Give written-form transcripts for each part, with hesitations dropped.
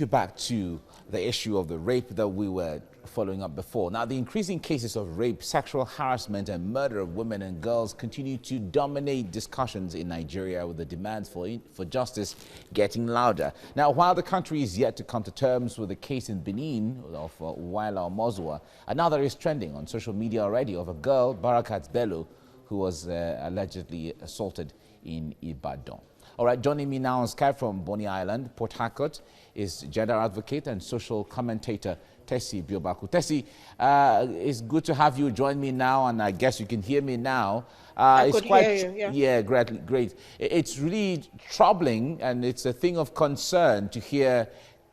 take you back to the issue of the rape that we were following up before. Now, the increasing cases of rape, sexual harassment and murder of women and girls continue to dominate discussions in Nigeria, with the demands for justice getting louder. Now, while the country is yet to come to terms with the case in Benin of Waila Omozua, another is trending on social media already of a girl, Barakat Bello, who was allegedly assaulted in Ibadan. All right, joining me now on Skype from Bonny Island, Port Harcourt, is gender advocate and social commentator Tessy Biobaku. Tessy, it's good to have you join me now, and I guess you can hear me now. I could hear you, yeah. Yeah, great. It's really troubling, and it's a thing of concern to hear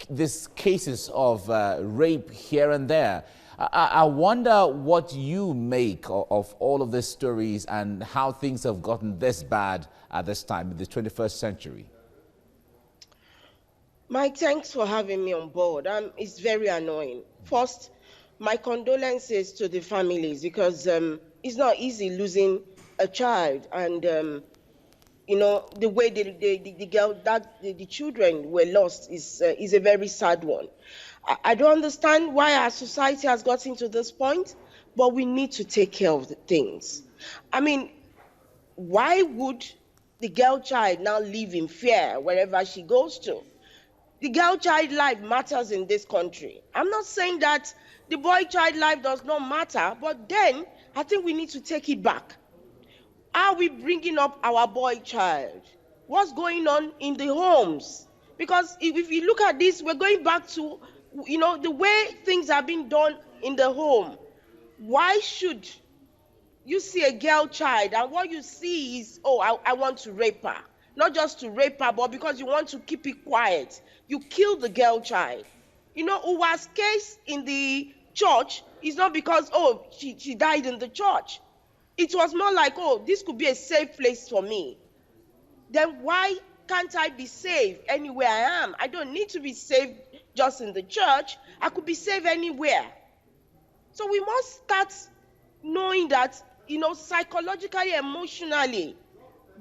these cases of rape here and there. I wonder what you make of all of these stories and how things have gotten this bad at this time in the 21st century. Mike, thanks for having me on board. It's very annoying. First, my condolences to the families, because it's not easy losing a child, and you know, the way the children were lost is a very sad one. I don't understand why our society has gotten to this point, but we need to take care of the things. I mean, why would the girl child now live in fear wherever she goes to? The girl child life matters in this country. I'm not saying that the boy child life does not matter, but then I think we need to take it back. Are we bringing up our boy child? What's going on in the homes? Because if you look at this, we're going back to, you know, the way things are being done in the home. Why should you see a girl child and what you see is, oh, I want to rape her? Not just to rape her, but because you want to keep it quiet. You kill the girl child. You know, Uwa's case in the church is not because, oh, she died in the church. It was more like, oh, this could be a safe place for me. Then why can't I be safe anywhere I am? I don't need to be safe just in the church. I could be safe anywhere. So we must start knowing that, you know, psychologically, emotionally,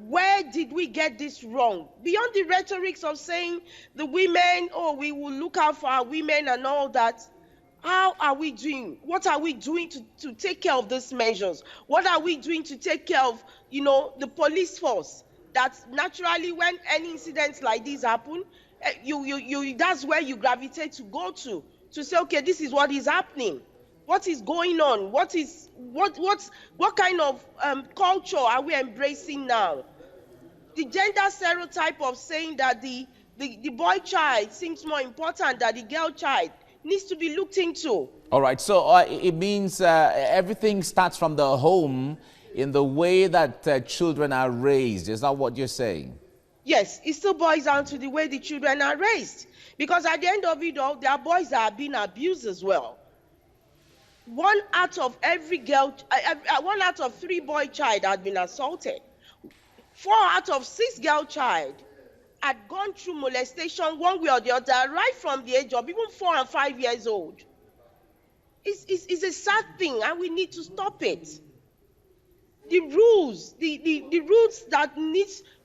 where did we get this wrong? Beyond the rhetorics of saying the women, oh, we will look out for our women and all that. How are we doing? What are we doing to take care of these measures? What are we doing to take care of, you know, the police force? That naturally, when any incidents like this happen, that's where you gravitate to go to say, okay, this is what is happening. What is going on? What kind of culture are we embracing now? The gender stereotype of saying that the boy child seems more important than the girl child needs to be looked into. All right, so it means everything starts from the home in the way that children are raised. Is that what you're saying? Yes, it still boils down to the way the children are raised. Because at the end of it all, there are boys that are being abused as well. 1 out of 3 boy child had been assaulted. 4 out of 6 girl child had gone through molestation one way or the other, right from the age of even 4 and 5 years old. It's a sad thing, and we need to stop it. The rules, the rules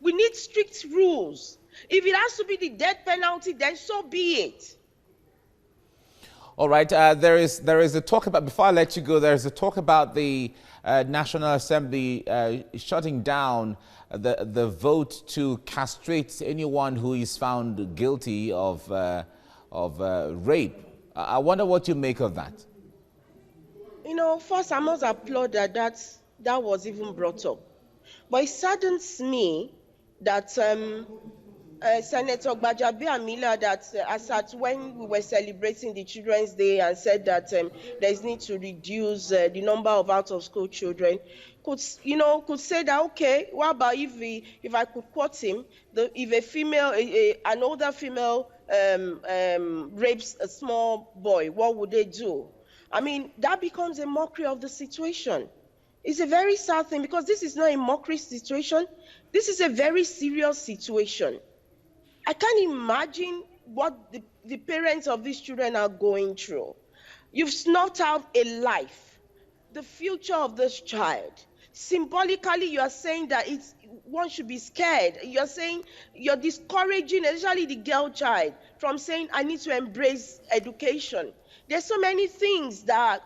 we need strict rules. If it has to be the death penalty, then so be it. All right, there is a talk about, before I let you go, there is a talk about the National Assembly shutting down the vote to castrate anyone who is found guilty of rape. I wonder what you make of that. You know, first I must applaud that was even brought up. But it saddens me that Senator Gbajabiamila, that as at when we were celebrating the Children's Day and said that there is need to reduce the number of out-of-school children, could say that, okay, what about if I could quote him, if a female, an older female rapes a small boy, what would they do? I mean, that becomes a mockery of the situation. It's a very sad thing, because this is not a mockery situation. This is a very serious situation. I can't imagine what the parents of these children are going through. You've snuffed out a life, the future of this child. Symbolically, you are saying that one should be scared. You're saying you're discouraging, especially the girl child, from saying, I need to embrace education. There's so many things that,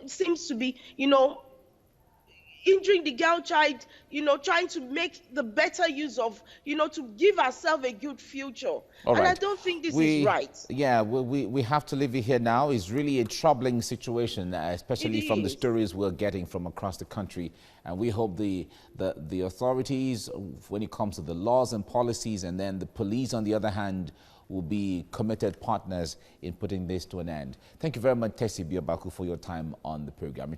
seems to be, injuring the girl child, trying to make the better use of, to give herself a good future. All And I right. don't think this is right. We have to leave it here now. It's really a troubling situation, It especially from the is. stories we're getting from across the country. And we hope the authorities, when it comes to the laws and policies, and then the police, on the other hand, will be committed partners in putting this to an end. Thank you very much, Tessy Biobaku, for your time on the program.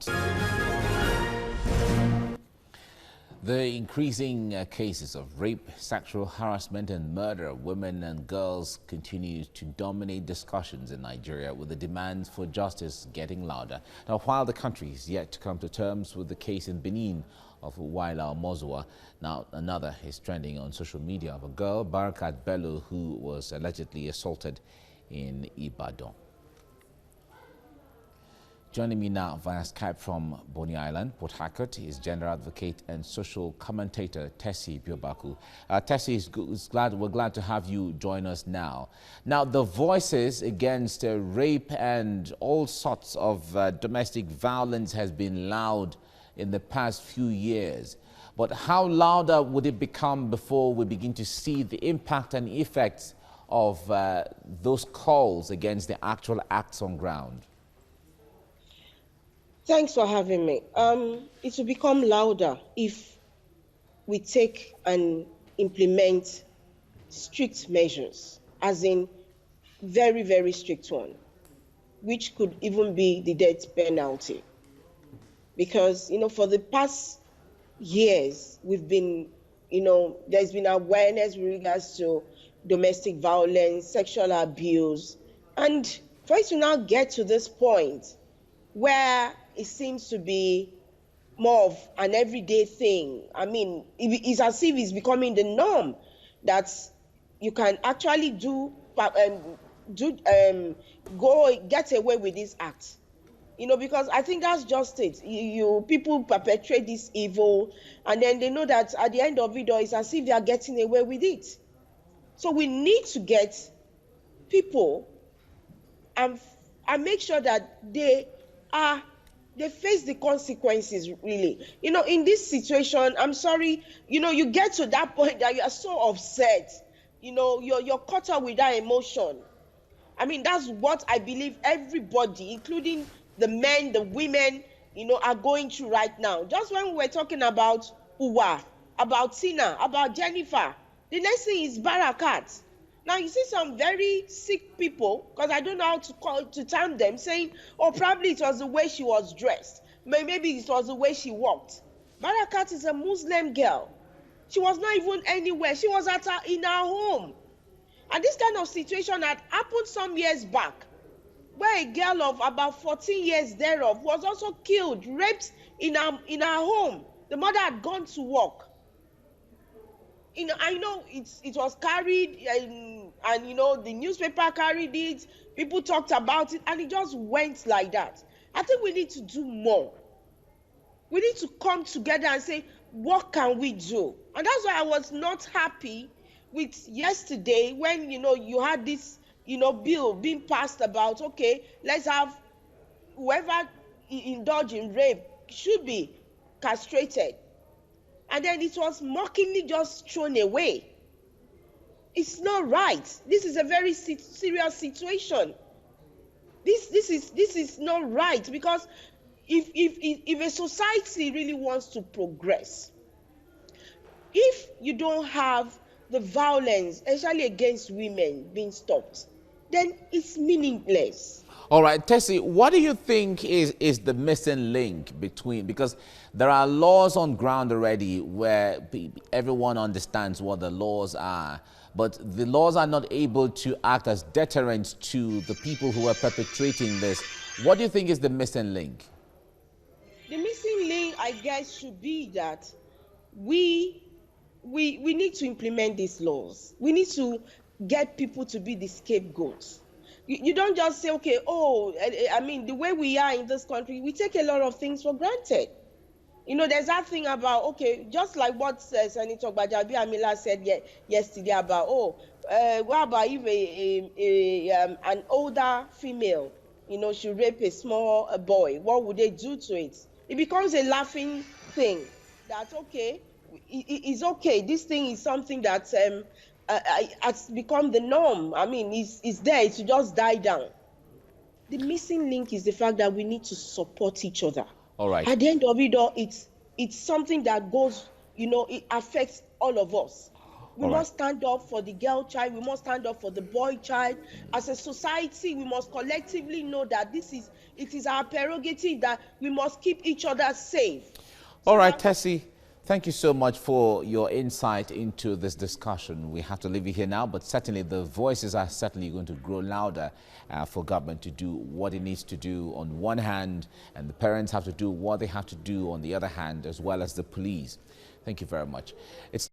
The increasing cases of rape, sexual harassment and murder of women and girls continue to dominate discussions in Nigeria, with the demands for justice getting louder. Now, while the country is yet to come to terms with the case in Benin of Waila Mozua, now another is trending on social media of a girl, Barakat Bello, who was allegedly assaulted in Ibadan. Joining me now via Skype from Bonny Island, Port Harcourt, is gender advocate and social commentator Tessy Biobaku. Tessy, we're glad to have you join us now. Now, the voices against rape and all sorts of domestic violence has been loud in the past few years. But how louder would it become before we begin to see the impact and effects of those calls against the actual acts on ground? Thanks for having me. It will become louder if we take and implement strict measures, as in very, very strict one, which could even be the death penalty. Because, for the past years, we've been, there's been awareness with regards to domestic violence, sexual abuse, and for it to now get to this point where it seems to be more of an everyday thing. I mean, it's as if it's becoming the norm that you can actually go get away with this act. Because I think that's just it. People perpetrate this evil, and then they know that at the end of it all, it's as if they are getting away with it. So we need to get people and make sure that they face the consequences, really. In this situation, I'm sorry, you get to that point that you are so upset, you're caught up with that emotion. I mean, that's what I believe everybody, including the men, the women, are going through right now. Just when we were talking about Uwa, about Tina, about Jennifer, the next thing is Barakat. Now, you see some very sick people, because I don't know how to term them, saying, oh, probably it was the way she was dressed. Maybe it was the way she walked. Barakat is a Muslim girl. She was not even anywhere. She was in her home. And this kind of situation had happened some years back, where a girl of about 14 years thereof was also killed, raped in her home. The mother had gone to work. I know it was carried, and the newspaper carried it. People talked about it, and it just went like that. I think we need to do more. We need to come together and say, what can we do? And that's why I was not happy with yesterday when you had this bill being passed about, okay, let's have whoever indulge in rape should be castrated. And then it was mockingly just thrown away. It's not right. This is a very serious situation. This is not right, because if a society really wants to progress, if you don't have the violence, especially against women, being stopped, then it's meaningless. All right, Tessy, what do you think is the missing link between, because there are laws on ground already where everyone understands what the laws are, but the laws are not able to act as deterrents to the people who are perpetrating this. What do you think is the missing link? The missing link, I guess, should be that we need to implement these laws. We need to get people to be the scapegoats. You don't just say, okay, I mean, the way we are in this country, we take a lot of things for granted. There's that thing about, okay, just like what Senator Gbajabi Amila said yesterday about, what about if an older female, should rape a small boy? What would they do to it? It becomes a laughing thing that, okay, it's okay. This thing is something that has become the norm. I mean, it's there. It should just die down. The missing link is the fact that we need to support each other. All right. At the end of it all, it's something that goes, it affects all of us. We must stand up for the girl child. We must stand up for the boy child. As a society, we must collectively know that it is our prerogative that we must keep each other safe. All right, Tessy, thank you so much for your insight into this discussion. We have to leave it here now, but certainly the voices are certainly going to grow louder for government to do what it needs to do on one hand, and the parents have to do what they have to do on the other hand, as well as the police. Thank you very much. It's